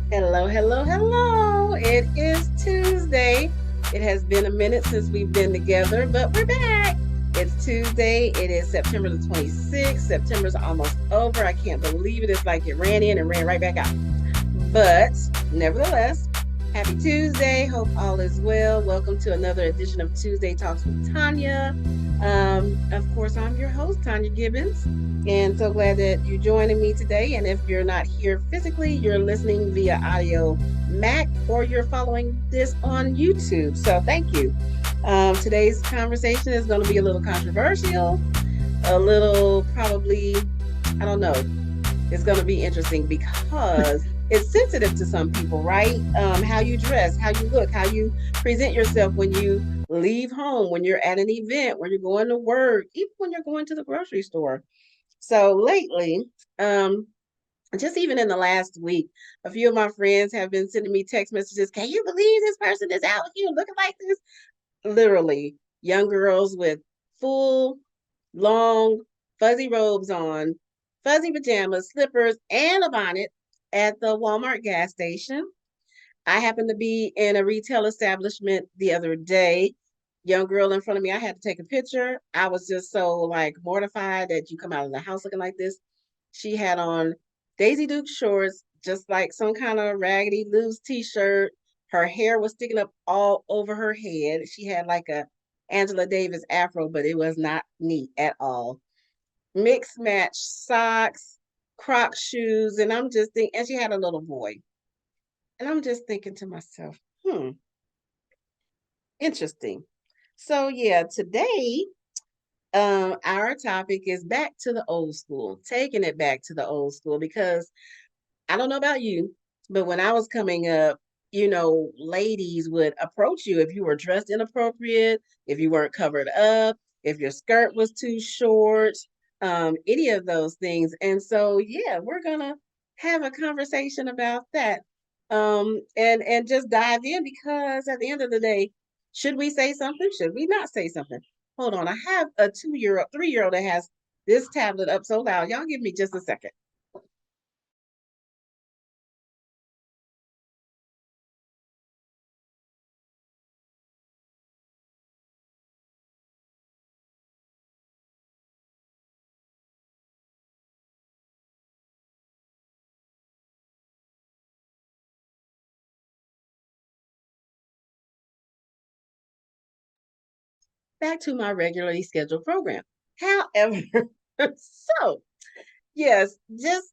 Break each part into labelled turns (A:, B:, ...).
A: Hello, hello, hello. It is Tuesday. It has been a minute since we've been together, but we're back. It's Tuesday. It is September the 26th. September's almost over. I can't believe it. It's like it ran in and ran right back out. But nevertheless, happy Tuesday. Hope all is well. Welcome to another edition of Tuesday Talks with Tonia. Of course, I'm your host, Tonia Gibbons, and so glad that you're joining me today. And if you're not here physically, you're listening via audio Mac or you're following this on YouTube. So thank you. Today's conversation is going to be a little controversial, a little probably, I don't know. It's going to be interesting because it's sensitive to some people, right? How you dress, how you look, how you present yourself when you leave home, when you're at an event, when you're going to work, even when you're going to the grocery store. So lately, just even in the last week, a few of my friends have been sending me text messages. Can you believe this person is out here looking like this? Literally, young girls with full, long, fuzzy robes on, fuzzy pajamas, slippers, and a bonnet at the Walmart gas station. I happened to be in a retail establishment the other day. Young girl in front of me, I had to take a picture. I was just so like mortified that you come out of the house looking like this. She had on Daisy Duke shorts, just like some kind of raggedy loose t-shirt. Her hair was sticking up all over her head. She had like a Angela Davis afro, but it was not neat at all. Mixed match socks, Croc shoes, and I'm just thinking, and she had a little boy. And I'm just thinking to myself, interesting. So yeah, today our topic is back to the old school, taking it back to the old school because I don't know about you, but when I was coming up, ladies would approach you if you were dressed inappropriate, if you weren't covered up, if your skirt was too short, any of those things. And so, yeah, we're gonna have a conversation about that, and just dive in because at the end of the day, should we say something? Should we not say something? Hold on, I have a 2-year-old, 3-year-old that has this tablet up so loud. Y'all give me just a second. Back to my regularly scheduled program. However, so yes, just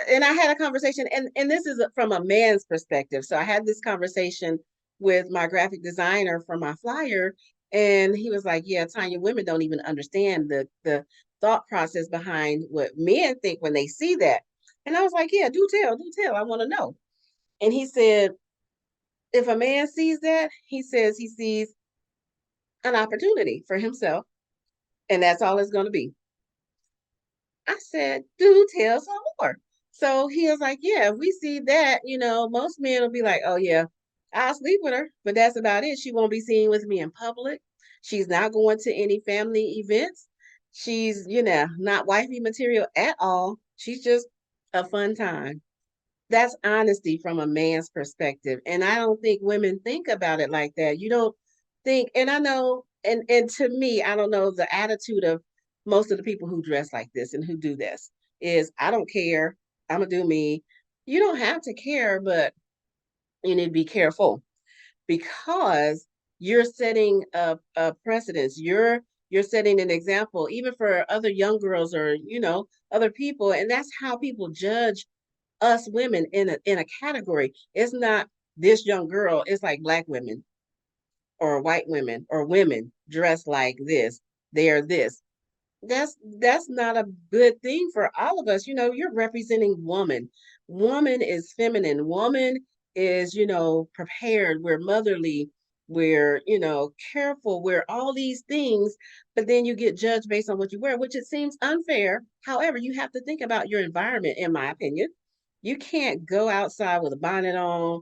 A: and I had a conversation, and this is from a man's perspective. So I had this conversation with my graphic designer for my flyer, and he was like, "Yeah, Tanya, women don't even understand the thought process behind what men think when they see that." And I was like, "Yeah, do tell. I want to know." And he said, "If a man sees that, he says he sees an opportunity for himself, and that's all it's going to be." I said, "Do tell some more." So he was like, "Yeah, if we see that, most men will be like, oh, yeah, I'll sleep with her, but that's about it. She won't be seen with me in public. She's not going to any family events. She's, not wifey material at all. She's just a fun time." That's honesty from a man's perspective. And I don't think women think about it like that. You don't think, and I know, and to me, I don't know the attitude of most of the people who dress like this and who do this is I don't care. I'm gonna do me. You don't have to care, but you need to be careful because you're setting a precedence. You're setting an example, even for other young girls or other people, and that's how people judge us women in a category. It's not this young girl. It's like black women or white women or women dressed like this. They're this. That's not a good thing for all of us. You're representing woman. Woman is feminine. Woman is prepared. We're motherly. we're, careful, we're all these things, but then you get judged based on what you wear, which it seems unfair. However, you have to think about your environment, in my opinion. You can't go outside with a bonnet on,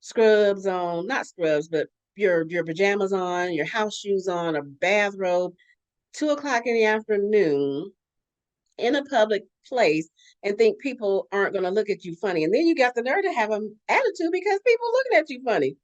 A: scrubs on, not scrubs, but your pajamas on, your house shoes on, a bathrobe, 2 o'clock in the afternoon in a public place and think people aren't going to look at you funny. And then you got the nerve to have an attitude because people looking at you funny.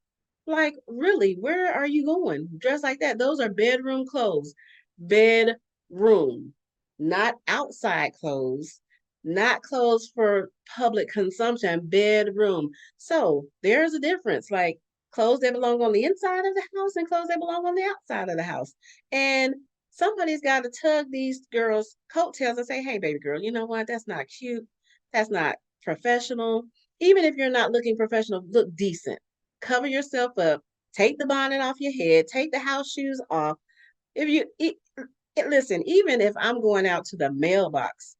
A: Like, really, where are you going? Dressed like that. Those are bedroom clothes. Bedroom, not outside clothes, not clothes for public consumption, bedroom. So there's a difference. Like clothes that belong on the inside of the house and clothes that belong on the outside of the house. And somebody's got to tug these girls' coattails and say, hey, baby girl, you know what? That's not cute. That's not professional. Even if you're not looking professional, look decent. Cover yourself up. Take the bonnet off your head. Take the house shoes off. If you listen, even if I'm going out to the mailbox,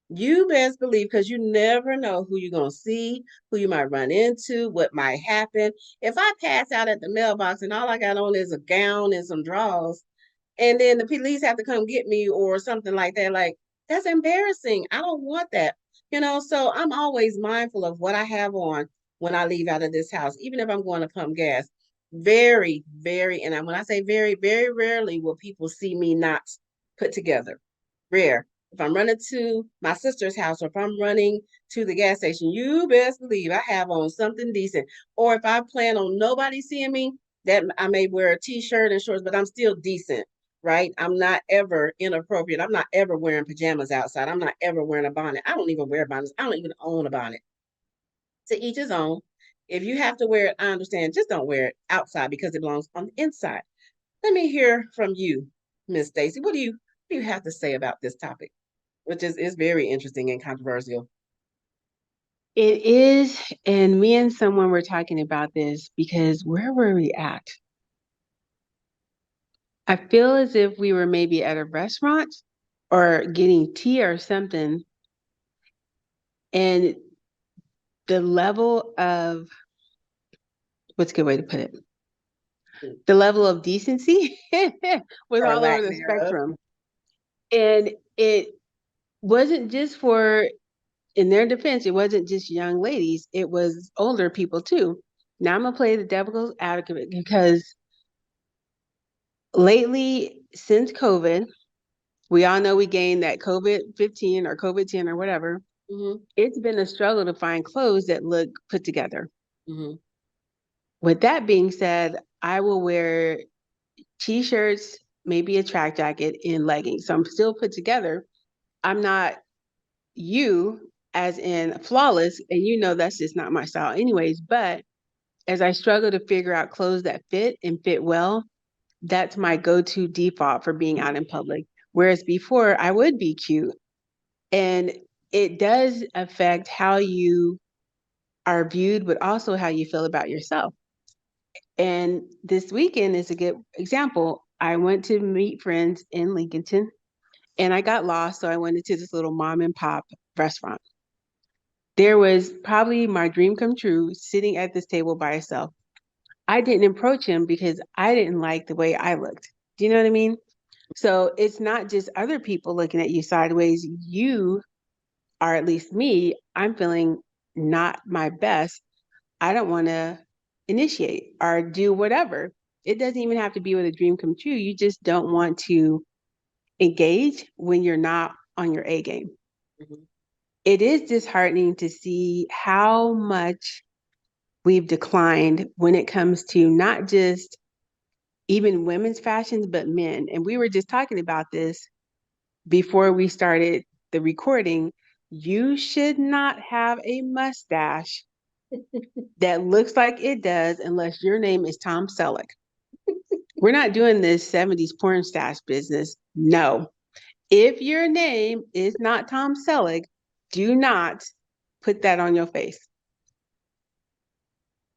A: you best believe, because you never know who you're going to see, who you might run into, what might happen. If I pass out at the mailbox and all I got on is a gown and some drawers, and then the police have to come get me or something like that, like that's embarrassing. I don't want that. So I'm always mindful of what I have on when I leave out of this house, even if I'm going to pump gas. Very, very, and when I say very, very rarely will people see me not put together. Rare. If I'm running to my sister's house or if I'm running to the gas station, you best believe I have on something decent. Or if I plan on nobody seeing me, that I may wear a t-shirt and shorts, but I'm still decent, right? I'm not ever inappropriate. I'm not ever wearing pajamas outside. I'm not ever wearing a bonnet. I don't even wear bonnets. I don't even own a bonnet. To each his own. If you have to wear it, I understand. Just don't wear it outside because it belongs on the inside. Let me hear from you, Miss Stacy. What do you have to say about this topic, which is very interesting and controversial?
B: It is, and me and someone were talking about this because where were we at? I feel as if we were maybe at a restaurant or getting tea or something, and the level of what's a good way to put it? The level of decency was
A: Or
B: all over
A: lack
B: the
A: thereof.
B: spectrum. And it wasn't just for, in their defense, it wasn't just young ladies, it was older people too. Now I'm going to play the devil's advocate because lately, since COVID, we all know we gained that COVID 15 or COVID 10 or whatever.
A: Mm-hmm.
B: It's been a struggle to find clothes that look put together.
A: Mm-hmm.
B: With that being said, I will wear t shirts, maybe a track jacket, and leggings. So I'm still put together. I'm not you, as in flawless, and you know that's just not my style, anyways. But as I struggle to figure out clothes that fit and fit well, that's my go to default for being out in public. Whereas before, I would be cute. And it does affect how you are viewed, but also how you feel about yourself. And this weekend is a good example. I went to meet friends in Lincolnton and I got lost. So I went into this little mom and pop restaurant. There was probably my dream come true sitting at this table by itself. I didn't approach him because I didn't like the way I looked. Do you know what I mean? So it's not just other people looking at you sideways. You, or at least me, I'm feeling not my best. I don't want to initiate or do whatever. It doesn't even have to be with a dream come true. You just don't want to engage when you're not on your A game.
A: Mm-hmm.
B: It is disheartening to see how much we've declined when it comes to not just even women's fashions, but men. And we were just talking about this before we started the recording. You should not have a mustache that looks like it does unless your name is Tom Selleck. We're not doing this 70s porn stash business. No. If your name is not Tom Selleck, do not put that on your face.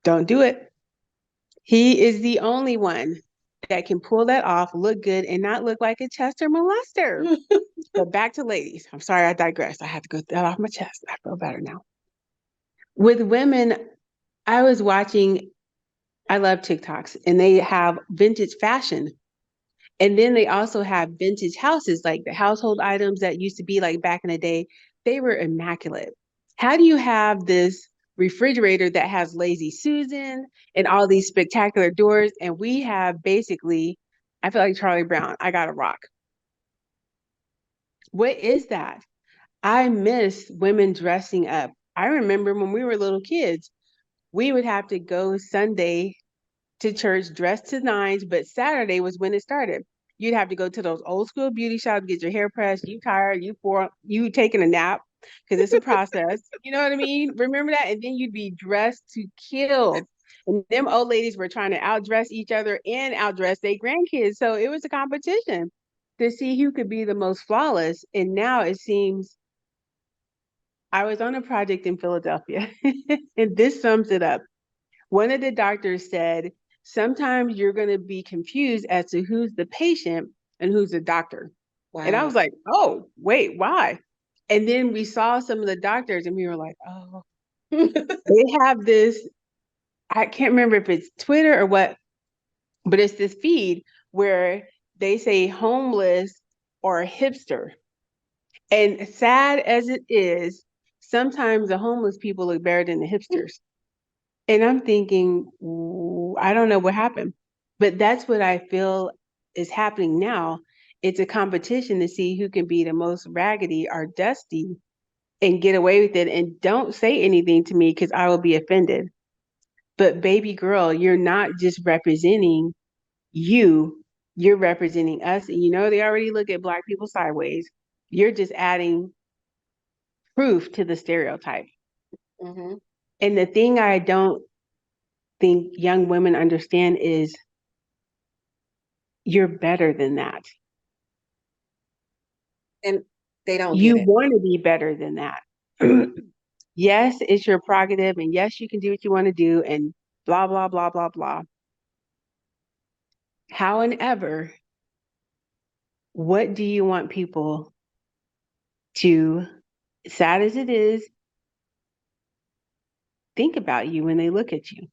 B: Don't do it. He is the only one that can pull that off, look good, and not look like a Chester molester. But back to ladies. I'm sorry, I digressed. I had to get that off my chest. I feel better now. With women, I was watching I love TikToks, and they have vintage fashion. And then they also have vintage houses, like the household items that used to be like back in the day. They were immaculate. How do you have this refrigerator that has Lazy Susan and all these spectacular doors? And we have basically, I feel like Charlie Brown. I got a rock. What is that? I miss women dressing up. I remember when we were little kids, we would have to go Sunday to church dressed to nines, but Saturday was when it started. You'd have to go to those old school beauty shops, get your hair pressed, you tired, you taking a nap because it's a process. You know what I mean? Remember that? And then you'd be dressed to kill. And them old ladies were trying to outdress each other and outdress their grandkids. So it was a competition to see who could be the most flawless. And now it seems I was on a project in Philadelphia, and this sums it up. One of the doctors said, sometimes you're going to be confused as to who's the patient and who's the doctor. Wow. And I was like, oh, wait, why? And then we saw some of the doctors and we were like, oh, they have this. I can't remember if it's Twitter or what, but it's this feed where they say homeless or hipster. And sad as it is, sometimes the homeless people look better than the hipsters. And I'm thinking, I don't know what happened, but that's what I feel is happening now. It's a competition to see who can be the most raggedy or dusty and get away with it. And don't say anything to me because I will be offended. But baby girl, you're not just representing you, you're representing us. And you know, they already look at Black people sideways. You're just adding proof to the stereotype. Mm-hmm. And the thing I don't think young women understand is you're better than that.
A: And they don't
B: You
A: get it.
B: Want to be better than that. Yes, it's your prerogative, and yes, you can do what you want to do, and blah, blah, blah, blah, blah. However, what do you want people to, sad as it is, think about you when they look at you?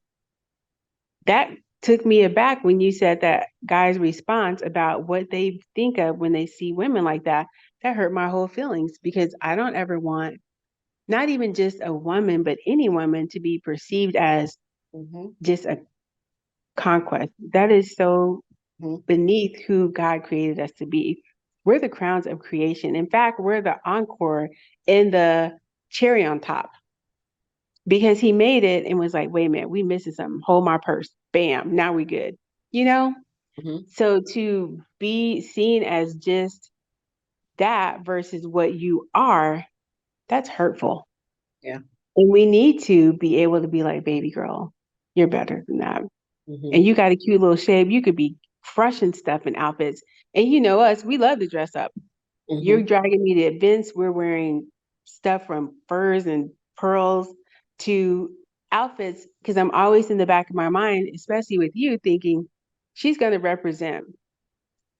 B: That took me aback when you said that guy's response about what they think of when they see women like that. That hurt my whole feelings because I don't ever want, not even just a woman, but any woman to be perceived as just a conquest. That is so beneath who God created us to be. We're the crowns of creation. In fact, we're the encore and the cherry on top. Because he made it and was like, wait a minute, we missing something. Hold my purse. Bam. Now we good. You know? So to be seen as just that versus what you are, that's hurtful. Yeah. And we need to be able to be like, baby girl, you're better than that. And you got a cute little shape. You could be crushing stuff in outfits. And you know us, we love to dress up. You're dragging me to events. We're wearing stuff from furs and pearls to outfits because I'm always in the back of my mind, especially with you, thinking she's going to represent.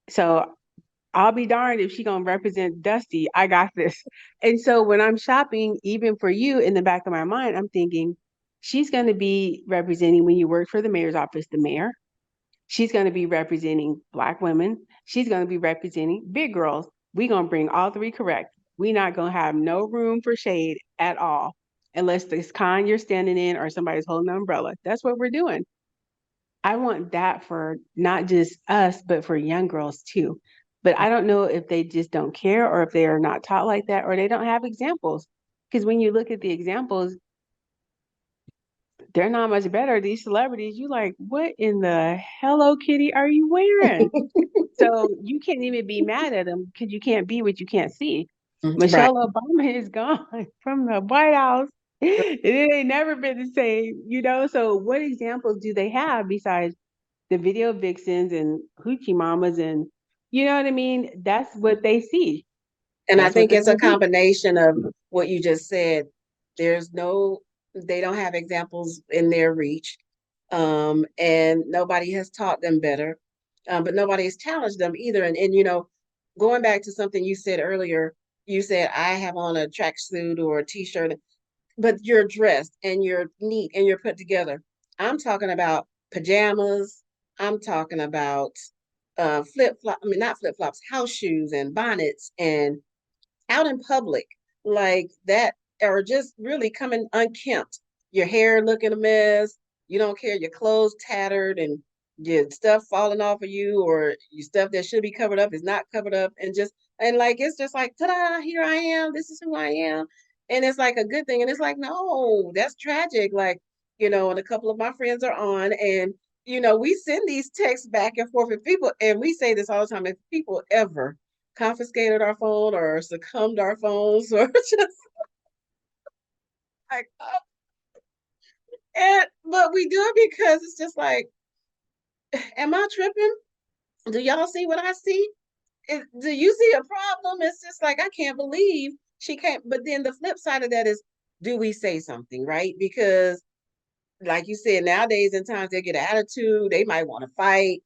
B: So I'll be darned if she's going to represent Dusty. I got this. And so when I'm shopping, even for you in the back of my mind, I'm thinking she's going to be representing when you work for the mayor's office, the mayor. She's going to be representing Black women. She's going to be representing big girls. We're going to bring all three correct. We're not going to have no room for shade at all, unless this con you're standing in or somebody's holding an umbrella. That's what we're doing. I want that for not just us, but for young girls too. But I don't know if they just don't care or if they are not taught like that or they don't have examples. Because when you look at the examples, they're not much better. These celebrities, you like, what in the Hello Kitty are you wearing? So you can't even be mad at them because you can't be what you can't see. Michelle Obama is gone from the White House. It ain't never been the same, you know? So what examples do they have besides the video vixens and hoochie mamas and, you know what I mean? That's what they see.
A: And I think it's a combination of what you just said. They don't have examples in their reach. And nobody has taught them better. But nobody has challenged them either. And you know, going back to something you said earlier, you said, I have on a tracksuit or a t-shirt, but you're dressed and you're neat and you're put together. I'm talking about pajamas. I'm talking about flip flop. I mean, not flip flops, house shoes and bonnets and out in public like that, or just really coming unkempt. Your hair looking a mess. You don't care. Your clothes tattered and your stuff falling off of you, or your stuff that should be covered up is not covered up, and like it's just like ta-da! Here I am. This is who I am, and it's like a good thing. And it's like no, that's tragic. Like and a couple of my friends are on, and we send these texts back and forth with people, and we say this all the time. If people ever confiscated our phone or succumbed our phones or just like but we do it because it's just like, am I tripping? Do y'all see what I see? Do you see a problem? It's just like I can't believe she can't. But then the flip side of that is, do we say something, right? Because like you said, nowadays in times they get an attitude, they might want to fight.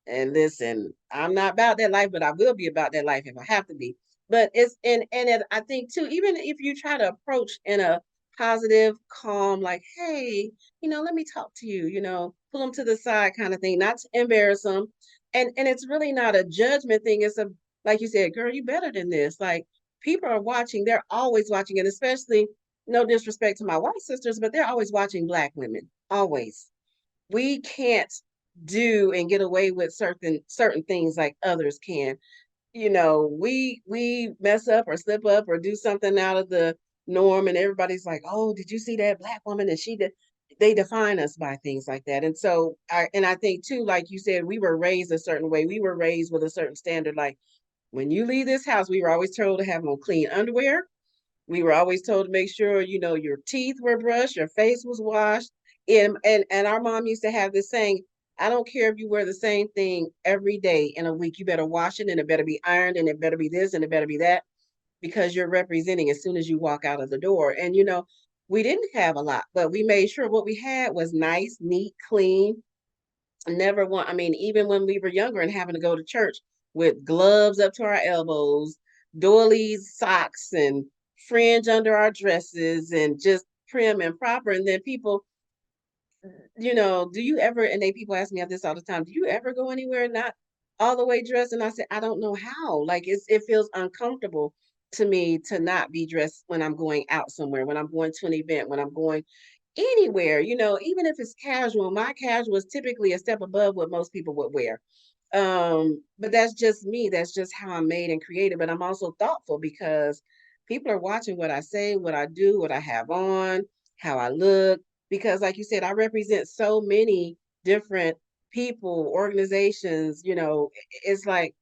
A: And listen, I'm not about that life, but I will be about that life if I have to be. But I think too, even if you try to approach in a positive, calm, like, hey, let me talk to you, pull them to the side kind of thing, not to embarrass them. And it's really not a judgment thing. It's a like you said, girl, you better than this. Like people are watching, they're always watching, and especially no disrespect to my white sisters, but they're always watching Black women. Always. We can't do and get away with certain things like others can. We mess up or slip up or do something out of the norm, and everybody's like, "Oh, did you see that Black woman?" And she did. They define us by things like that. And so I think too, like you said, we were raised a certain way. We were raised with a certain standard. Like when you leave this house, we were always told to have on clean underwear. We were always told to make sure, your teeth were brushed, your face was washed. And our mom used to have this saying, I don't care if you wear the same thing every day in a week, you better wash it and it better be ironed and it better be this and it better be that, because you're representing as soon as you walk out of the door. And we didn't have a lot, but we made sure what we had was nice, neat, clean. Never want, I mean, even when we were younger and having to go to church with gloves up to our elbows, doilies, socks, and fringe under our dresses, and just prim and proper. And then people, do you ever, and they people ask me this all the time, do you ever go anywhere not all the way dressed? And I said, I don't know how. Like it feels uncomfortable to me to not be dressed when I'm going out somewhere, when I'm going to an event, when I'm going anywhere, even if it's casual. My casual is typically a step above what most people would wear. But that's just me. That's just how I'm made and created. But I'm also thoughtful because people are watching what I say, what I do, what I have on, how I look. Because, like you said, I represent so many different people, organizations. It's like,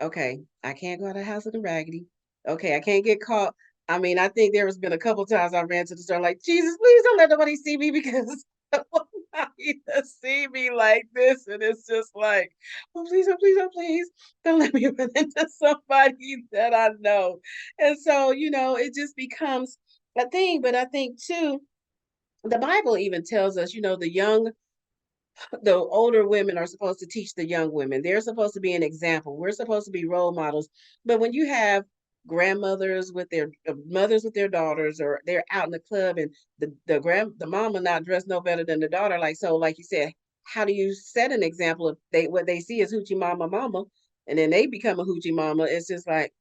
A: okay, I can't go out of the house looking raggedy. Okay, I can't get caught. I mean, I think there has been a couple times I ran to the store like, Jesus, please don't let nobody see me because I want nobody to see me like this. And it's just like, oh, please, oh, please, oh, please, don't let me run into somebody that I know. And so, it just becomes a thing. But I think too, the Bible even tells us, the older women are supposed to teach the young women. They're supposed to be an example. We're supposed to be role models. But when you have grandmothers with their mothers with their daughters, or they're out in the club, and the mama not dressed no better than the daughter, like you said, how do you set an example if what they see is hoochie mama, and then they become a hoochie mama? It's just like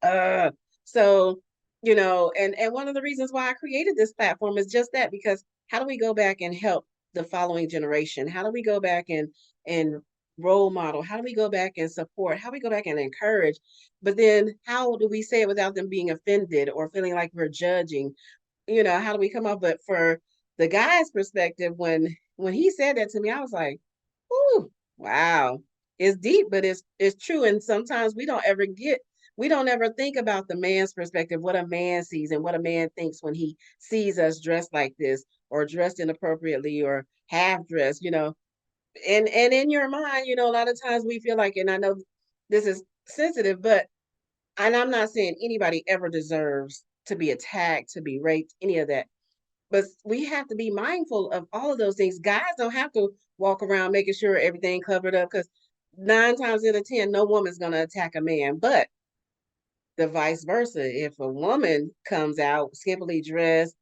A: so and one of the reasons why I created this platform is just that, because how do we go back and help the following generation? How do we go back and role model? How do we go back and support? How do we go back and encourage? But then how do we say it without them being offended or feeling like we're judging? How do we come up? But for the guy's perspective, when he said that to me, I was like, "Ooh, wow." It's deep, but it's true. And sometimes we don't ever think about the man's perspective, what a man sees and what a man thinks when he sees us dressed like this, or dressed inappropriately, or half dressed, and in your mind, a lot of times we feel like, and I know this is sensitive, and I'm not saying anybody ever deserves to be attacked, to be raped, any of that. But we have to be mindful of all of those things. Guys don't have to walk around making sure everything covered up, because 9 times out of 10, no woman's going to attack a man. But the vice versa, if a woman comes out skimpily dressed,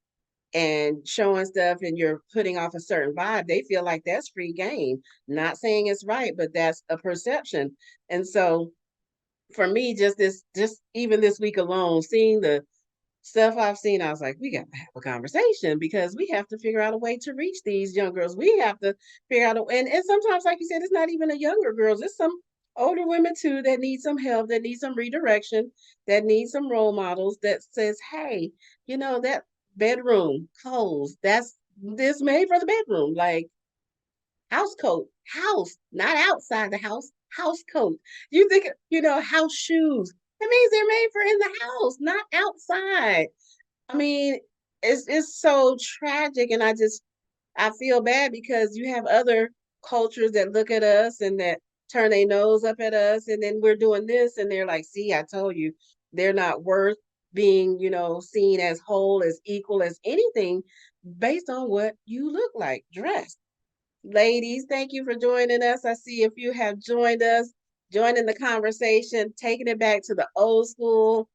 A: and showing stuff and you're putting off a certain vibe, they feel like that's free game. Not saying it's right, but that's a perception. And so for me, just even this week alone, seeing the stuff I've seen, I was like, we got to have a conversation because we have to figure out a way to reach these young girls. We have to figure out and sometimes, like you said, it's not even the younger girls, it's some older women too that need some help, that need some redirection, that need some role models that says, hey, that bedroom clothes, that's this made for the bedroom. Like house coat, house, not outside the house coat. You think, house shoes. That means they're made for in the house, not outside. I mean, it's so tragic, and I feel bad because you have other cultures that look at us and that turn their nose up at us, and then we're doing this, and they're like, "See, I told you, they're not worth being, seen as whole, as equal, as anything, based on what you look like, dressed." Ladies, thank you for joining us. I see if you have joined us, joining the conversation, taking it back to the old school.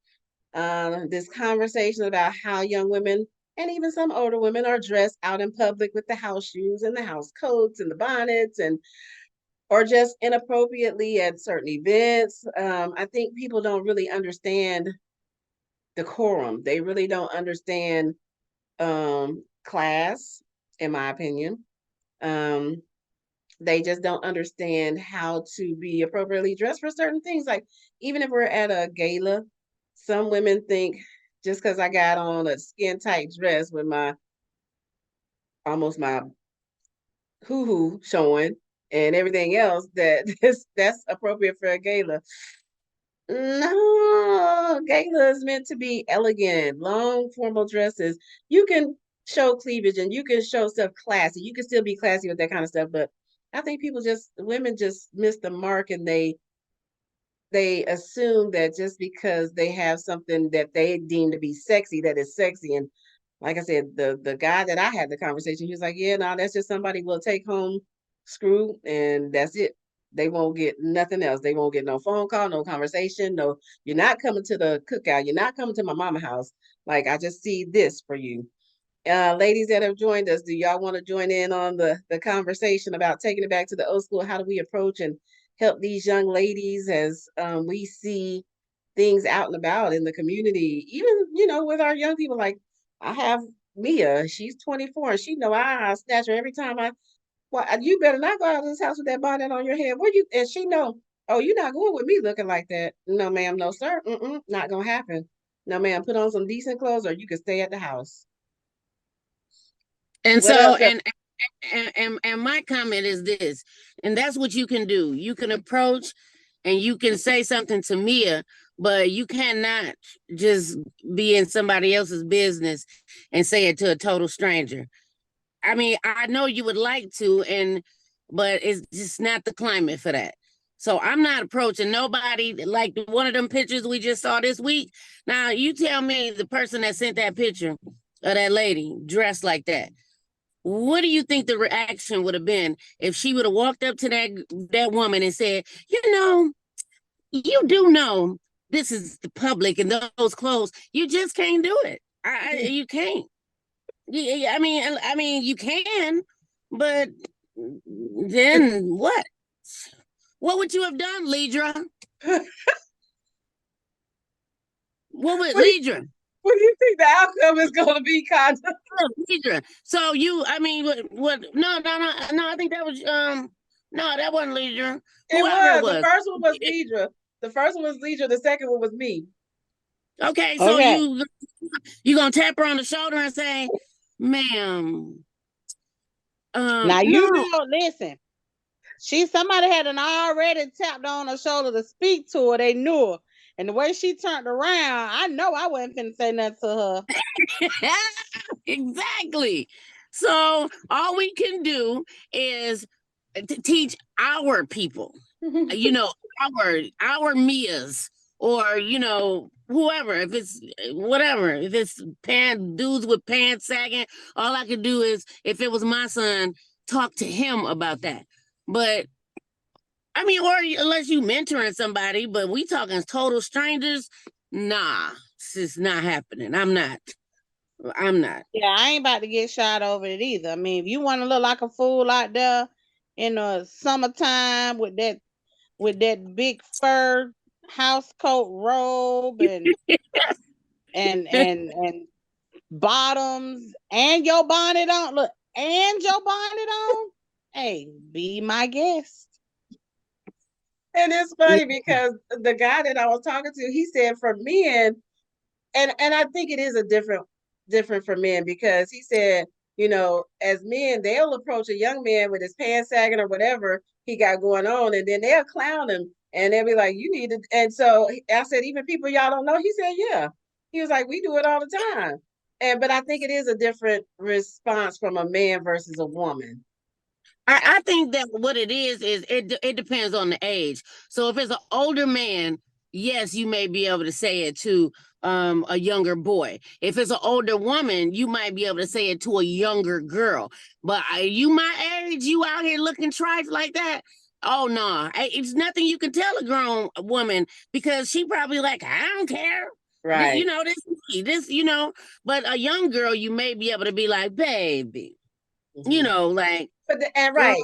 A: This conversation about how young women and even some older women are dressed out in public with the house shoes and the house coats and the bonnets and or just inappropriately at certain events. I think people don't really understand decorum. They really don't understand class, in my opinion. Um, they just don't understand how to be appropriately dressed for certain things. Like even if we're at a gala, some women think just because I got on a skin tight dress with almost my hoo hoo showing and everything else that's appropriate for a gala. No, gala is meant to be elegant, long formal dresses. You can show cleavage and you can show stuff classy. You can still be classy with that kind of stuff, but I think women just miss the mark, and they assume that just because they have something that they deem to be sexy, that is sexy. And like I said, the guy that I had the conversation, he was like, yeah, no, that's just somebody will take home screw and that's it. They won't get nothing else. They won't get no phone call, no conversation, no, you're not coming to the cookout. You're not coming to my mama house. Like, I just see this for you. Ladies that have joined us, do y'all want to join in on the conversation about taking it back to the old school? How do we approach and help these young ladies as we see things out and about in the community, even with our young people? Like I have Mia, she's 24, and she know I snatch her every time well, you better not go out of this house with that bonnet on your head. And she know, oh, you're not going with me looking like that. No, ma'am, no, sir. Not gonna happen. No, ma'am, put on some decent clothes or you can stay at the house.
C: And
A: What
C: so,
A: else?
C: and my comment is this, and that's what you can do. You can approach and you can say something to Mia, but you cannot just be in somebody else's business and say it to a total stranger. I mean, I know you would like to, but it's just not the climate for that. So I'm not approaching nobody like one of them pictures we just saw this week. Now, you tell me the person that sent that picture of that lady dressed like that, what do you think the reaction would have been if she would have walked up to that woman and said, you do know this is the public and those clothes, you just can't do it. You can't. I mean, you can, but then what? What would you have done, Lidra? What would Lidra?
A: What do you think the outcome is going to be, Conda?
C: So what? No. I think that was no, that wasn't Lidra.
A: It was. The first one was Lidra. The first one was Lidra. The second one was me.
C: Okay, so you gonna tap her on the shoulder and say, "Ma'am."
D: Now listen. Somebody had already tapped on her shoulder to speak to her. They knew her. And the way she turned around, I know I wasn't finna say nothing to her.
C: Exactly. So all we can do is teach our people, our Mias, or whoever. If it's whatever, if it's dudes with pants sagging, all I could do is, if it was my son, talk to him about that. But I mean, or unless you mentoring somebody, but we talking total strangers, nah, it's just not happening. I'm not. I'm not.
D: Yeah, I ain't about to get shot over it either. I mean, if you want to look like a fool out there in the summertime with that big fur house coat robe and bottoms and your bonnet on, look, and your bonnet on, hey, be my guest.
A: And it's funny because the guy that I was talking to, he said for men, and I think it is a different for men, because he said, as men, they'll approach a young man with his pants sagging or whatever he got going on, and then they'll clown him and they'll be like, you need to. And so I said, even people y'all don't know. He said, yeah. He was like, we do it all the time. But I think it is a different response from a man versus a woman.
C: I think that what it is it depends on the age. So if it's an older man, yes, you may be able to say it to a younger boy. If it's an older woman, you might be able to say it to a younger girl. But you my age, you out here looking trife like that? Oh no, it's nothing you can tell a grown woman, because she probably like, I don't care.
A: Right.
C: This, but a young girl, you may be able to be like, baby, like.
A: And right.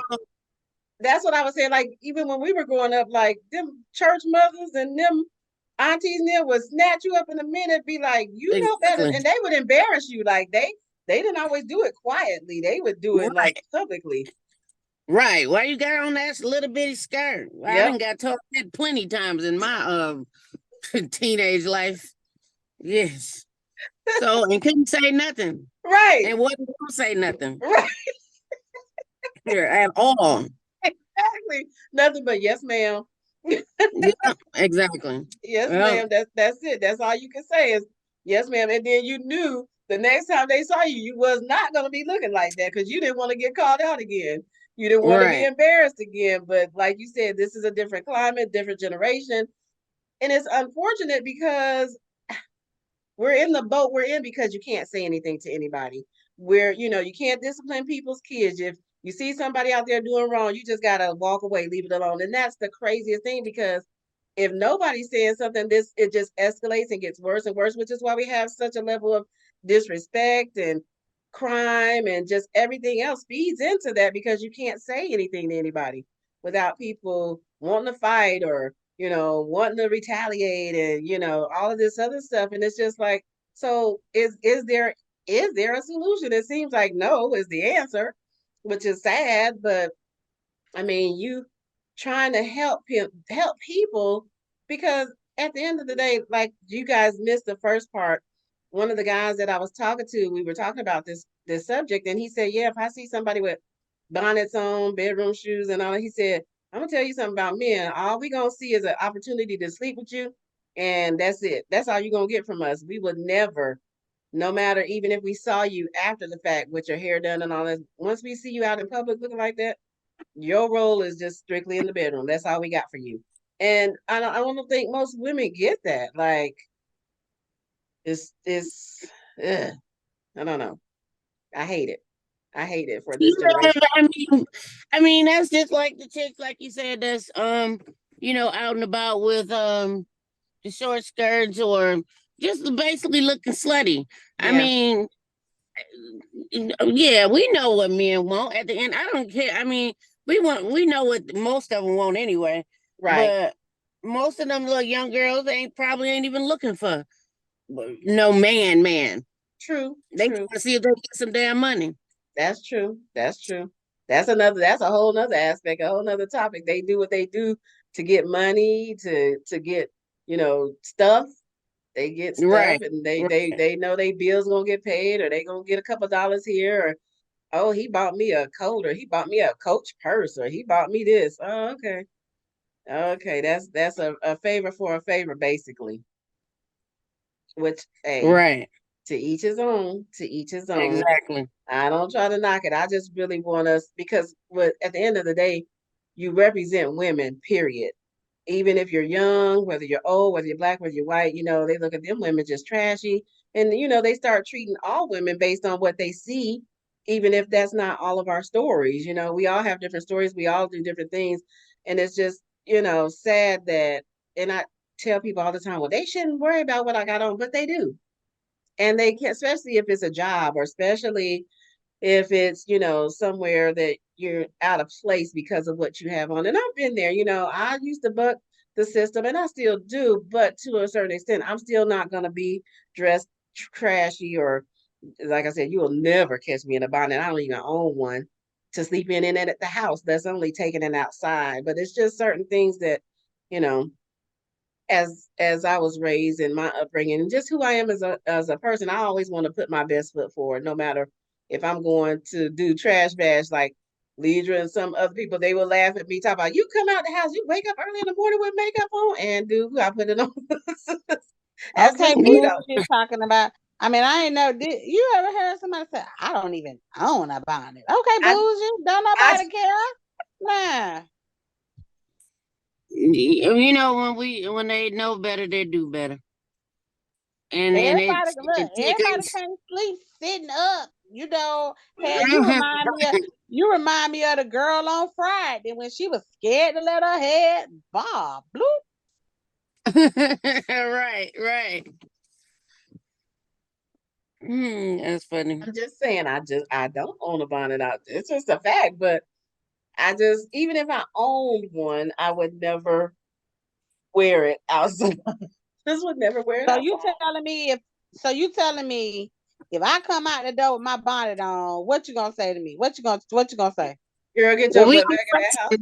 A: That's what I was saying. Like, even when we were growing up, like them church mothers and them aunties and them would snatch you up in a minute, be like, you know better, and they would embarrass you. Like they didn't always do it quietly. They would do it like publicly.
C: Right. Why you got on that little bitty skirt? Well, I done got told that plenty times in my teenage life. Yes. So, and couldn't say nothing.
A: Right.
C: And wasn't gonna say nothing.
A: Right.
C: Here at all.
A: Exactly. Nothing but yes, ma'am.
C: Yeah, exactly.
A: Yes, ma'am. That's it. That's all you can say is yes, ma'am. And then you knew the next time they saw you, you was not going to be looking like that, because you didn't want to get called out again. You didn't want to be embarrassed again. But like you said, this is a different climate, different generation. And it's unfortunate because we're in the boat we're in, because you can't say anything to anybody. Where, you can't discipline people's kids. If you see somebody out there doing wrong, you just got to walk away, leave it alone. And that's the craziest thing, because if nobody's saying something, it just escalates and gets worse and worse, which is why we have such a level of disrespect and crime, and just everything else feeds into that, because you can't say anything to anybody without people wanting to fight or, wanting to retaliate and, all of this other stuff. And it's just like, so is there a solution? It seems like no is the answer, which is sad. But I mean, you trying to help people, because at the end of the day, like you guys missed the first part. One of the guys that I was talking to, we were talking about this subject, and he said, yeah, if I see somebody with bonnets on, bedroom shoes and all that, he said, I'm gonna tell you something about men. All we gonna see is an opportunity to sleep with you, and that's it. That's all you're gonna get from us. We would never, no matter, even if we saw you after the fact with your hair done and all that, once we see you out in public looking like that, your role is just strictly in the bedroom. That's all we got for you. And I don't think most women get that. Like, it's I don't know. I hate it. I hate it for this generation.
C: I mean, that's just like the chicks, like you said, that's out and about with the short skirts, or just basically looking slutty. Yeah. I mean, yeah, we know what men want at the end. I don't care. I mean, we know what most of them want anyway.
A: Right.
C: But most of them little young girls probably ain't even looking for no man.
A: True.
C: They want to see if they get some damn money.
A: That's true. That's a whole nother aspect, a whole nother topic. They do what they do to get money, to get, stuff. They get stuff, right. And they know their bills gonna get paid, or they gonna get a couple dollars here, or, oh, he bought me a coat, or he bought me a Coach purse, or he bought me this. Oh, okay. Okay, that's a favor for a favor, basically. Which, hey,
C: right.
A: To each his own.
C: Exactly.
A: I don't try to knock it. I just really want us, because at the end of the day, you represent women, period. Even if you're young, whether you're old, whether you're black, whether you're white, they look at them women just trashy. And, they start treating all women based on what they see, even if that's not all of our stories. We all have different stories. We all do different things. And it's just, sad that, and I tell people all the time, well, they shouldn't worry about what I got on, but they do. And they can, especially if it's a job, or especially if it's, somewhere that you're out of place because of what you have on. And I've been there, I used to buck the system, and I still do, but to a certain extent, I'm still not going to be dressed trashy, or like I said, you will never catch me in a bonnet. I don't even own one to sleep in it at the house. That's only taking it outside. But it's just certain things that, you know, as I was raised in my upbringing, and just who I am as a person, I always want to put my best foot forward, no matter if I'm going to do trash bash like Lidra and some other people. They will laugh at me, talk about, you come out the house, you wake up early in the morning with makeup on, and I put it on. That's
D: Okay,
A: just me,
D: Boo,
A: though.
D: you're talking about. I mean, I ain't know. Did you ever heard somebody say, "I don't even own a bonnet"? Okay,
A: I,
D: Bougie, don't
A: I,
D: nobody care. Nah.
C: When they know better, they do better. And
D: Everybody,
C: it
D: look,
C: take
D: everybody
C: us.
D: can't sleep sitting up. Hell, you remind me of the girl on Friday when she was scared to let her head bob. Bloop.
C: Right. That's funny.
A: I'm just saying, I don't own a bonnet out there. It's just a fact, but even if I owned one, I would never wear it outside. Just would never wear it
D: So
A: outside.
D: you telling me if I come out the door with my bonnet on, what you gonna say to me? What you gonna say?
A: Girl, get your butt back in that house.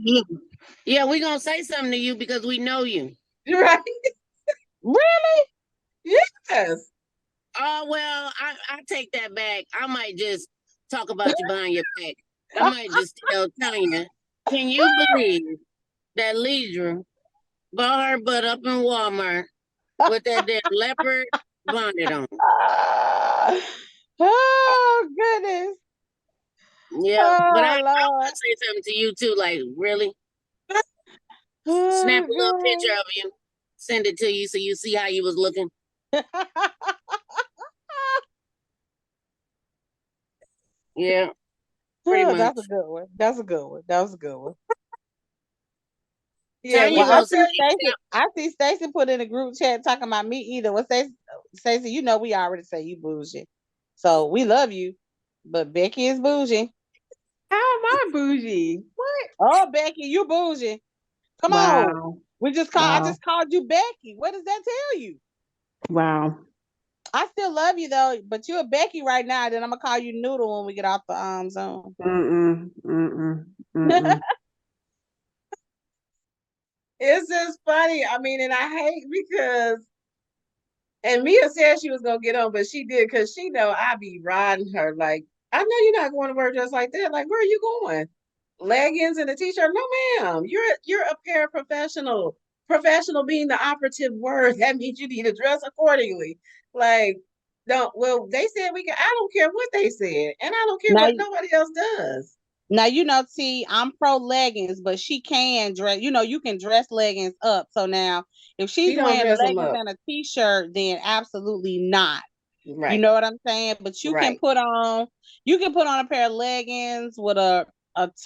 C: Yeah, we gonna say something to you because we know you.
A: Right?
D: Really?
A: Yes.
C: Oh well, I take that back. I might just talk about you behind your back. I might just tell Tonya, can you believe that Lidra bought her butt up in Walmart with that damn leopard bonnet on?
D: Oh goodness.
C: Yeah, but I
D: Lord.
C: want to say something to you too. Like, really?
D: Oh,
C: Snap a little
D: God.
C: picture of you, send it to you so you see how you was looking. Yeah, pretty much.
D: That's a good one. That was a good one.
A: Yeah.
C: Tanya
A: Well,
D: I see Stacy put in a group chat talking about me either. Well, Stacy, we already say you bougie. So we love you. But Becky is bougie.
B: How am I bougie? What?
D: Oh, Becky, you bougie. Come on.
B: Wow.
D: I just called you Becky. What does that tell you?
B: Wow.
D: I still love you though, but you're a Becky right now. Then I'm gonna call you Noodle when we get off the Zoom.
A: it's just funny. I mean, and I hate because, and Mia said she was gonna get on, but she did because she know I be riding her. Like, I know you're not going to work just like that. Like, where are you going? Leggings and a t-shirt? No, ma'am. You're a paraprofessional. Professional being the operative word. That means you need to dress accordingly. Like, don't. Well, they said we can. I don't care what they said, and I don't care what nobody else does.
D: Now, see, I'm pro leggings, but she can dress, you can dress leggings up. So now, if she's wearing leggings and a t-shirt, then absolutely not.
A: Right.
D: You know what I'm saying? But you can put on a pair of leggings with a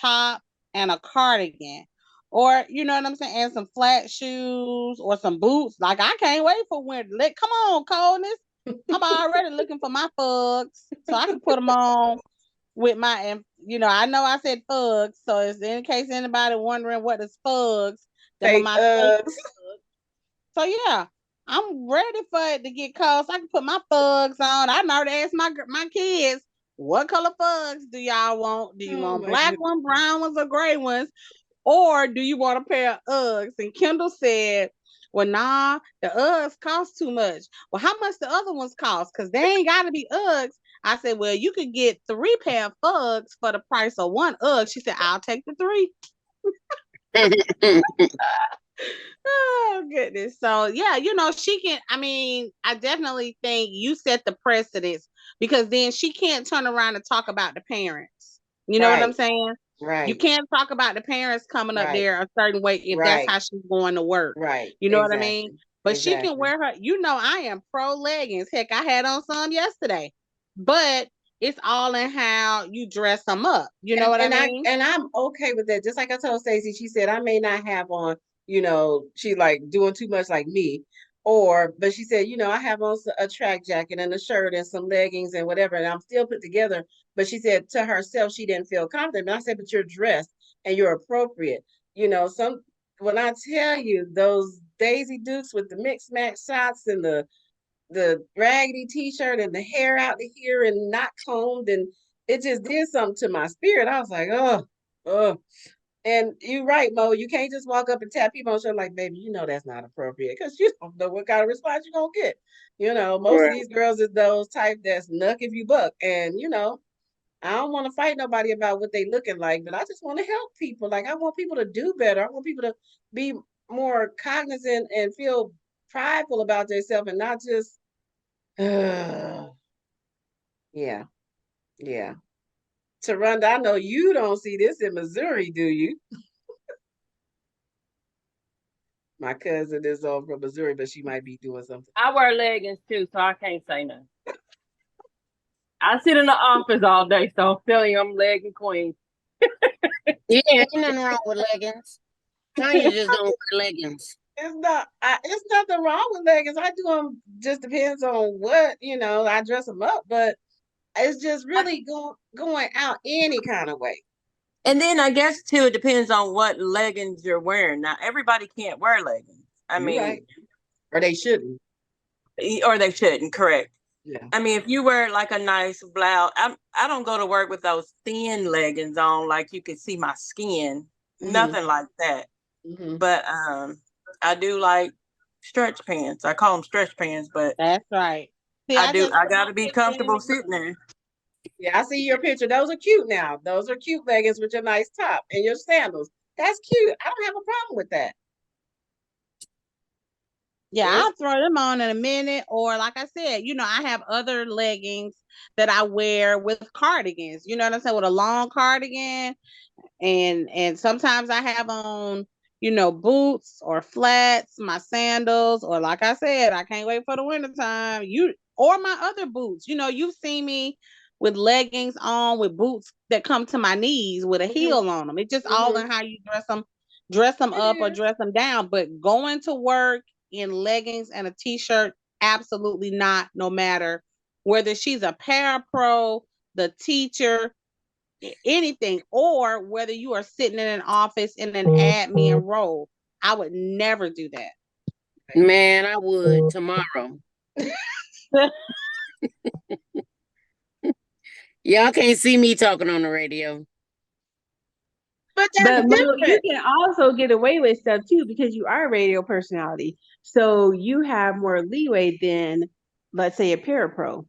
D: top and a cardigan. Or, you know what I'm saying? And some flat shoes or some boots. Like, I can't wait for winter. Come on, coldness. I'm already looking for my Fugs. So I can put them on with my, I know I said Fugs. So it's in case anybody wondering what is Fugs. Them are my Fugs. So yeah, I'm ready for it to get cold so I can put my Fugs on. I already asked my kids, what color Fugs do y'all want? Do you want black ones, brown ones, or gray ones? Or do you want a pair of Uggs? And Kendall said, well, nah, the Uggs cost too much. Well, how much the other ones cost? Because they ain't got to be Uggs. I said, well, you could get 3 pair of Uggs for the price of 1 Ugg. She said, I'll take the 3. Oh, goodness. So, yeah, she can, I definitely think you set the precedence because then she can't turn around and talk about the parents. You know what I'm saying?
A: Right.
D: You can't talk about the parents coming up there a certain way if that's how she's going to work.
A: Right.
D: You know what I mean? But she can wear her, I am pro leggings. Heck, I had on some yesterday. But it's all in how you dress them up. You know what I mean?
A: And I'm okay with that. Just like I told Stacey, she said I may not have on, she like doing too much like me, But she said, I have on a track jacket and a shirt and some leggings and whatever, and I'm still put together. But she said to herself, she didn't feel confident. And I said, but you're dressed and you're appropriate. When I tell you those Daisy Dukes with the mixed match shots and the raggedy t-shirt and the hair out to here and not combed, and it just did something to my spirit. I was like, oh. And you're right, Mo. You can't just walk up and tap people on the shoulder like, baby, that's not appropriate, because you don't know what kind of response you're going to get. Most of these girls is those type that's nuck if you buck. And, I don't want to fight nobody about what they looking like, but I just want to help people. Like, I want people to do better. I want people to be more cognizant and feel prideful about themselves and not just, yeah. Taronda, I know you don't see this in Missouri, do you? My cousin is from Missouri, but she might be doing something.
E: I wear leggings too, so I can't say nothing. I sit in the office all day, so I'm telling you, I'm legging queen.
C: Yeah, ain't nothing wrong with leggings. Tonya just don't wear leggings.
A: It's nothing wrong with leggings. I do them, just depends on what, I dress them up, but it's just really going out any kind of way.
E: And then I guess too, it depends on what leggings you're wearing. Now, everybody can't wear leggings. I mean,
A: right. Or they shouldn't.
E: Correct.
A: Yeah.
E: I mean, if you wear like a nice blouse, I don't go to work with those thin leggings on, like you can see my skin. Mm-hmm. Nothing like that. Mm-hmm. But I do like stretch pants. I call them stretch pants, but
D: that's right.
E: See, I got to be comfortable sitting there.
A: Yeah, I see your picture. Those are cute now. Those are cute leggings with your nice top and your sandals. That's cute. I don't have a problem with that.
D: Yeah, I'll throw them on in a minute. Or like I said, I have other leggings that I wear with cardigans. You know what I'm saying? With a long cardigan. And sometimes I have on, boots or flats, my sandals, or like I said, I can't wait for the wintertime. Or my other boots. You've seen me with leggings on with boots that come to my knees with a heel on them. It's just all in how you dress them up or dress them down. But going to work in leggings and a t-shirt, absolutely not, no matter whether she's a parapro, the teacher, anything, or whether you are sitting in an office in an admin role. I would never do that.
C: Man, I would tomorrow. Y'all can't see me talking on the radio.
B: But you can also get away with stuff too, because you are a radio personality. So you have more leeway than, let's say, a parapro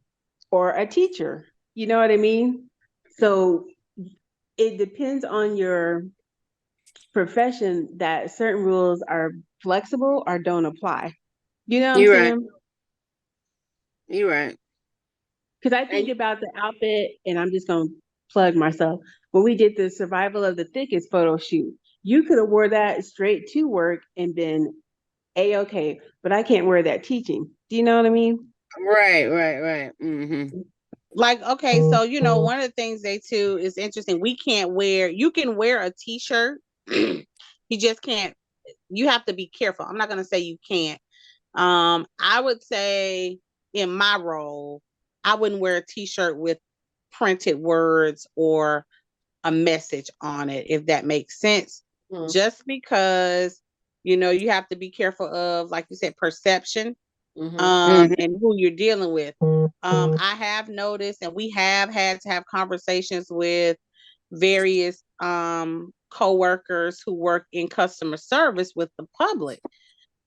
B: or a teacher. You know what I mean? So it depends on your profession that certain rules are flexible or don't apply. You know what I'm saying?
C: You're right.
B: Because I think about the outfit, and I'm just going to plug myself. When we did the Survival of the Thickest photo shoot, you could have wore that straight to work and been A-okay, but I can't wear that teaching. Do you know what I mean?
C: Right. Mm-hmm.
D: Like, okay, so, one of the things is interesting. You can wear a t-shirt. You just can't, you have to be careful. I'm not going to say you can't. I would say in my role, I wouldn't wear a t-shirt with printed words or a message on it, if that makes sense. Just because, you have to be careful of, like you said, perception. And who you're dealing with. I have noticed, and we have had to have conversations with various coworkers who work in customer service with the public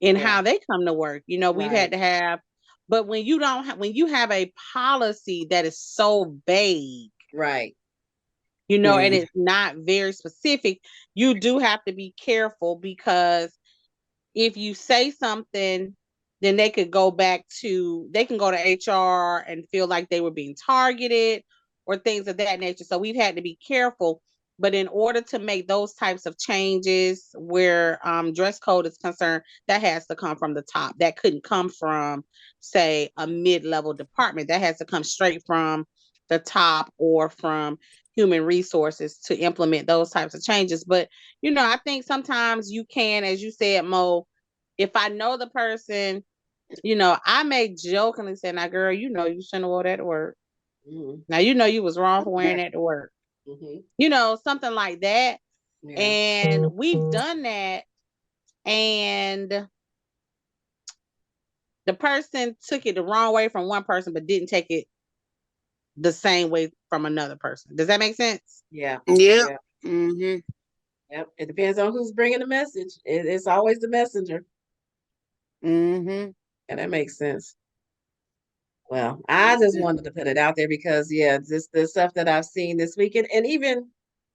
D: and how they come to work. We've had to have, but when you have a policy that is so vague,
A: right?
D: And it's not very specific, you do have to be careful, because if you say something, then they can go to HR and feel like they were being targeted or things of that nature. So we've had to be careful. But in order to make those types of changes where dress code is concerned, that has to come from the top. That couldn't come from, say, a mid-level department. That has to come straight from the top or from human resources to implement those types of changes. But, I think sometimes you can, as you said, Mo, if I know the person I may jokingly say, now, girl, you shouldn't have wore that to work. Now, you was wrong for wearing that to work. Something like that. Yeah. And we've done that. And the person took it the wrong way from one person, but didn't take it the same way from another person. Does that make sense?
A: Yeah.
C: Yep.
A: Yeah. Yep. It depends on who's bringing the message. It's always the messenger. And that makes sense. Well, I just wanted to put it out there because, just the stuff that I've seen this weekend, and even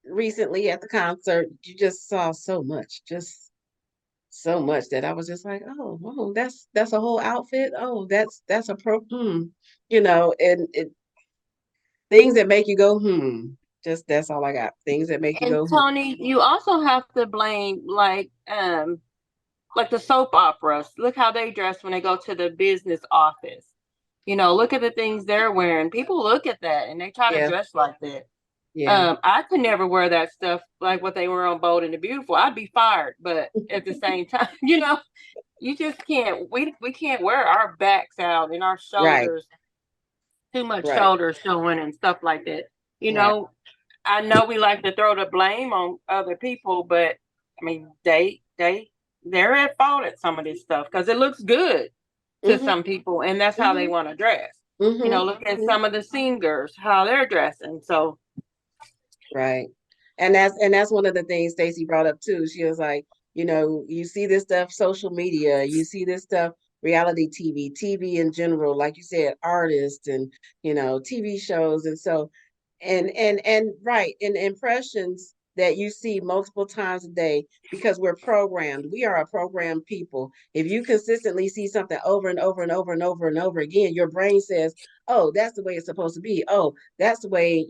A: recently at the concert, you just saw so much that I was just like, oh, that's a whole outfit. Oh, that's a and it things that make you go, just that's all I got. Things that make you go.
E: Tony, you also have to blame like the soap operas. Look how they dress when they go to the business office. Look at the things they're wearing. People look at that and they try to dress like that. Yeah. I could never wear that stuff like what they wear on Bold and the Beautiful. I'd be fired. But at the same time, you just can't. We can't wear our backs out and our shoulders, too much shoulders showing and stuff like that. I know we like to throw the blame on other people, but I mean, they're at fault at some of this stuff because it looks good to some people, and that's how they want to dress. Look at some of the singers, how they're dressing. So,
A: right, and that's one of the things Stacey brought up too. She was like, you see this stuff, social media, you see this stuff, reality TV in general, like you said, artists and TV shows, and so, and right, and impressions that you see multiple times a day because we're programmed. We are a programmed people. If you consistently see something over and over and over and over and over again, your brain says, oh, that's the way it's supposed to be. Oh, that's the way,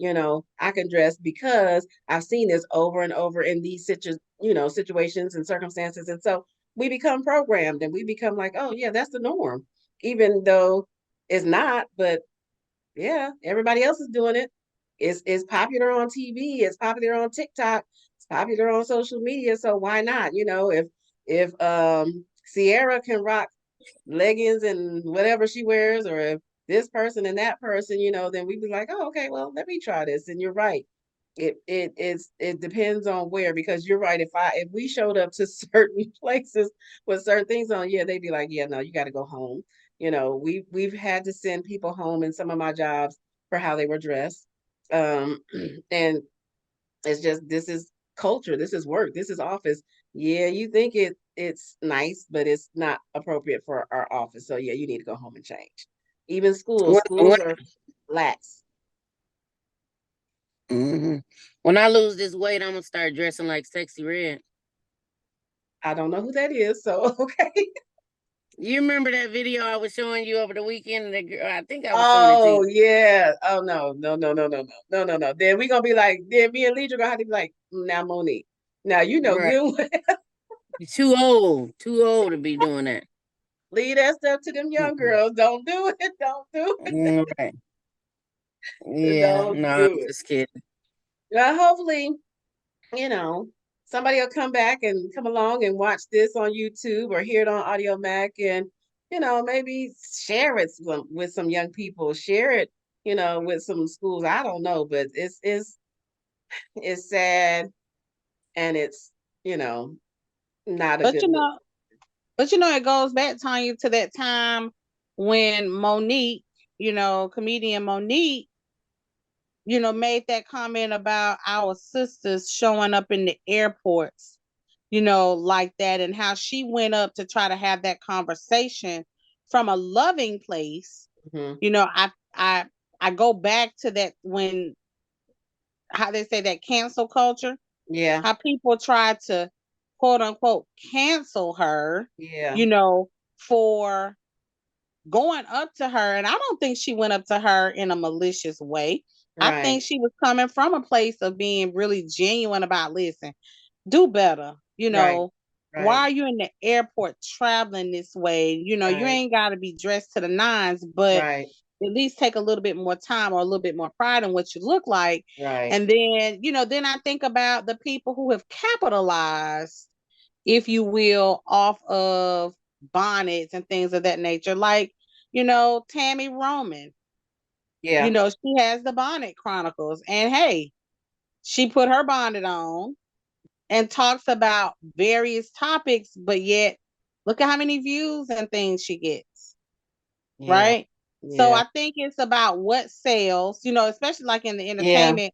A: I can dress because I've seen this over and over in these situations and circumstances. And so we become programmed and we become like, oh yeah, that's the norm, even though it's not, but yeah, everybody else is doing it. It's popular on TV. It's popular on TikTok. It's popular on social media. So why not? If Sierra can rock leggings and whatever she wears, or if this person and that person, then we'd be like, oh, okay, well, let me try this. And you're right. It depends on where, because you're right. If we showed up to certain places with certain things on, they'd be like, yeah, no, you got to go home. We've had to send people home in some of my jobs for how they were dressed. And it's just, this is culture, this is work, this is office. Yeah, you think it's nice, but it's not appropriate for our office. So yeah, you need to go home and change. Even schools are lax.
C: When I lose this weight, I'm gonna start dressing like Sexy Red.
A: I don't know who that is, so okay.
C: You remember that video I was showing you over the weekend? I think I was
A: showing it to you. Yeah. Oh no. Then we're gonna be like, then me and Leidra gonna have to be like, now Monique. Now good.
C: You're too old to be doing that.
A: Leave that stuff to them young girls. Don't do it. Don't do it.
C: Right. Yeah, I'm just kidding.
A: Hopefully, somebody will come back and come along and watch this on YouTube or hear it on Audio Mac and, maybe share it with some young people, share it, with some schools. I don't know, but it's sad and it's, not a good look.
D: But it goes back, Tonya, to that time when Monique, comedian Monique, made that comment about our sisters showing up in the airports, like that, and how she went up to try to have that conversation from a loving place. I go back to that, when, how they say that cancel culture.
A: Yeah.
D: How people try to quote unquote cancel her.
A: Yeah.
D: For going up to her. And I don't think she went up to her in a malicious way. Right. I think she was coming from a place of being really genuine about, listen, do better. Right. Why are you in the airport traveling this way? You ain't got to be dressed to the nines, but at least take a little bit more time or a little bit more pride in what you look like.
A: Right.
D: And then, then I think about the people who have capitalized, if you will, off of bonnets and things of that nature. Like, you know, Tammy Roman.
A: Yeah.
D: You know, she has the Bonnet Chronicles. And hey, she put her bonnet on and talks about various topics, but yet look at how many views and things she gets.
A: Yeah.
D: Right?
A: Yeah.
D: So I think it's about what sells, you know, especially like in the entertainment.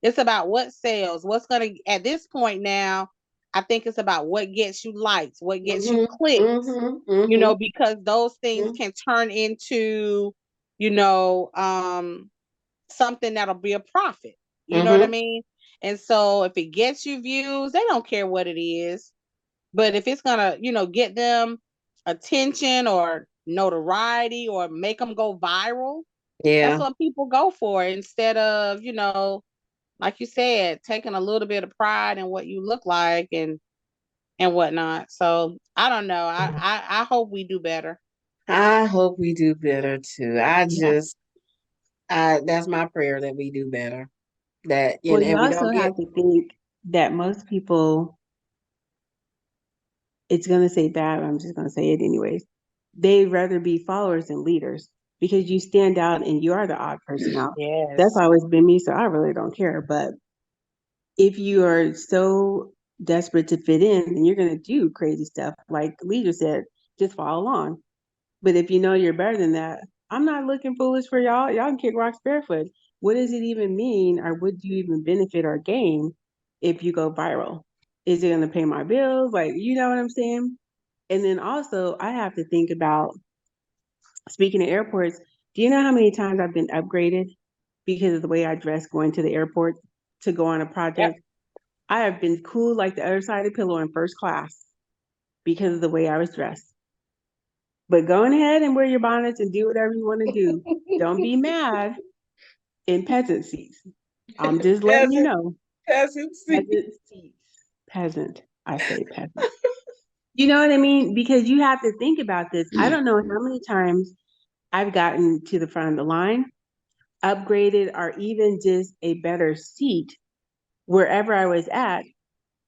D: It's about what sells, what's going to, at this point now, I think it's about what gets you likes, what gets you clicks, you know, because those things can turn into, you know, something that'll be a profit. You know what I mean? And so if it gets you views, they don't care what it is. But if it's going to, you know, get them attention or notoriety or make them go viral, that's what people go for instead of, you know, like you said, taking a little bit of pride in what you look like and whatnot. So I don't know. I hope we do better.
A: I hope we do better too. That's my prayer, that we do better. That, you
B: Well,
A: know,
B: you
A: and we
B: also
A: don't
B: have to think that most people, it's going to say bad, but I'm just going to say it anyways. They'd rather be followers than leaders because you stand out and you are the odd person out.
D: Yes.
B: That's always been me, so I really don't care. But if you are so desperate to fit in, then you're going to do crazy stuff. Like the leader said, just follow along. But if you know you're better than that, I'm not looking foolish for y'all. Y'all can kick rocks barefoot. What does it even mean, or would you even benefit or gain if you go viral? Is it going to pay my bills? Like, you know what I'm saying? And then also, I have to think about, speaking of airports, do you know how many times I've been upgraded because of the way I dress going to the airport to go on a project? Yep. I have been cool like the other side of the pillow in first class because of the way I was dressed. But go ahead and wear your bonnets and do whatever you want to do. Don't be mad in peasant seats. I'm just letting you know.
A: Peasant seats.
B: Peasant. I say peasant. You know what I mean? Because you have to think about this. I don't know how many times I've gotten to the front of the line, upgraded, or even just a better seat wherever I was at.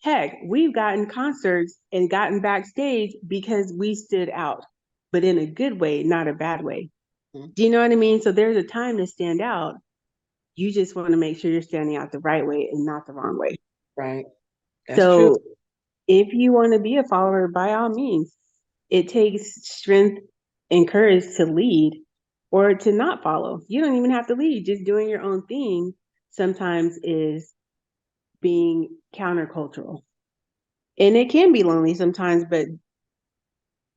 B: Heck, we've gotten concerts and gotten backstage because we stood out, but in a good way, not a bad way. Do you know what I mean? So there's a time to stand out. You just want to make sure you're standing out the right way and not the wrong way.
A: Right. That's
B: so
A: true.
B: If you want to be a follower, by all means, it takes strength and courage to lead or to not follow. You don't even have to lead. Just doing your own thing sometimes is being countercultural. And it can be lonely sometimes, but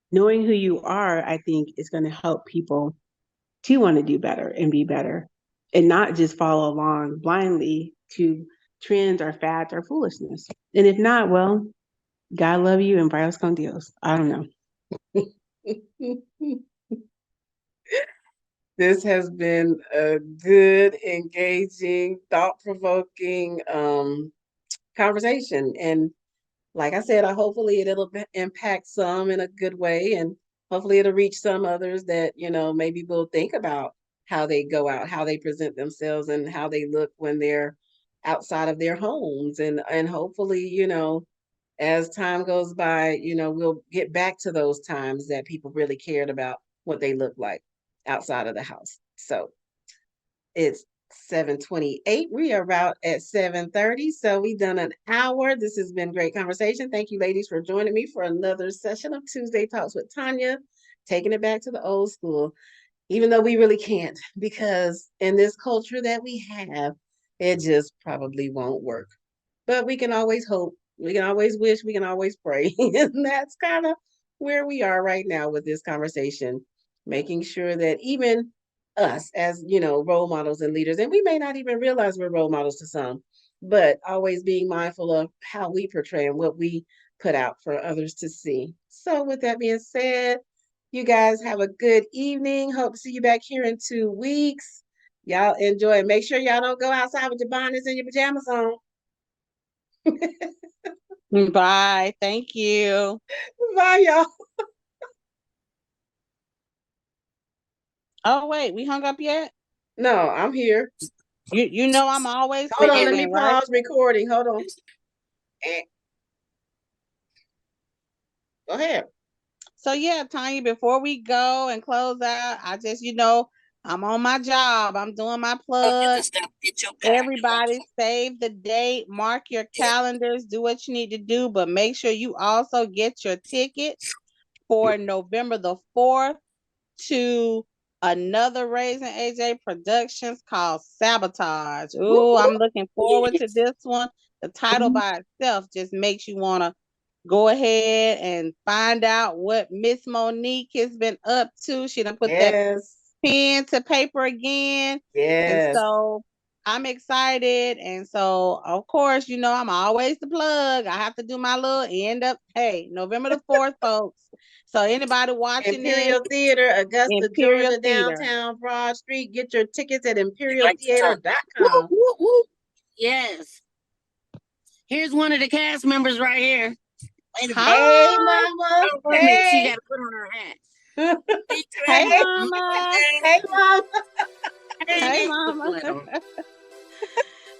B: knowing who you are, I think, is going to help people to want to do better and be better and not just follow along blindly to trends or fads or foolishness. And if not, well, God love you and vayos con Dios. I don't know.
A: This has been a good, engaging, thought-provoking conversation. And like I said, hopefully it'll impact some in a good way. And hopefully it'll reach some others that, you know, maybe will think about how they go out, how they present themselves, and how they look when they're outside of their homes. And hopefully, you know, as time goes by, you know, we'll get back to those times that people really cared about what they look like outside of the house. So it's 7:28. We are out at 7:30. So we've done an hour. This has been great conversation. Thank you, ladies, for joining me for another session of Tuesday Talks with Tonia, taking it back to the old school, even though we really can't, because in this culture that we have, it just probably won't work. But we can always hope. We can always wish. We can always pray. And that's kind of where we are right now with this conversation, making sure that even us as, you know, role models and leaders, and we may not even realize we're role models to some, but always being mindful of how we portray and what we put out for others to see. So with that being said, you guys have a good evening. Hope to see you back here in 2 weeks. Y'all enjoy. Make sure y'all don't go outside with your bonnets and your pajamas on.
D: Bye. Thank you.
A: Bye, y'all.
D: Oh, wait, we hung up yet?
A: No, I'm here.
D: You know I'm always
A: Hold on, let me pause recording. Hold on. Go ahead.
D: So yeah, Tonia, before we go and close out, I just, I'm on my job. I'm doing my plug. Everybody save the date, mark your calendars, do what you need to do, but make sure you also get your ticket for November the 4th to another Raising AJ Productions called Sabotage. Ooh, I'm looking forward to this one. The title by itself just makes you want to go ahead and find out what Miss Monique has been up to. She done put that pen to paper again.
A: Yes.
D: And so I'm excited. And so, of course, I'm always the plug. I have to do my little November the 4th, folks. So anybody watching
A: Imperial Theater, Augusta,
D: Imperial
A: Georgia,
D: Theater.
A: downtown Broad Street. Get your tickets at imperialtheater.com.
C: Yes. Here's one of the cast members right here.
A: Hey, Mama.
C: Hey. She got to put on her hat.
D: Hey, Mama.
A: Hey, Mama.
D: Hey, Mama.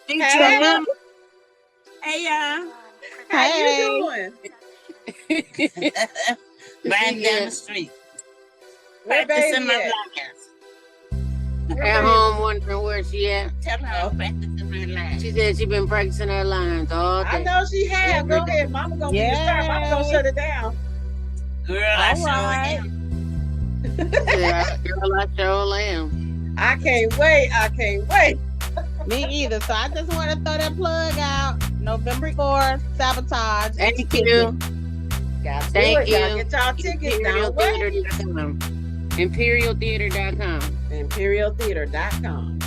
C: Hey, Mama.
E: Hey, y'all.
A: How you doing?
E: Riding down the street.
A: Where
E: Practicing
A: baby
E: my
A: at?
E: lines.
C: At home wondering where she at.
E: Tell her I'm practicing my lines.
C: She said she been practicing her lines all day.
A: I know she has. Go ahead. Mama gonna be the star. Mama gonna shut it down.
E: Girl, I sure
D: right.
E: am.
C: Yeah, girl, I sure am.
A: I can't wait. I can't wait.
D: Me either. So I just want to throw that plug out. November 4th, Sabotage.
C: Thank you.
A: Thank you. Y'all get y'all tickets now.
C: ImperialTheater.com. ImperialTheater.com.
A: ImperialTheater.com.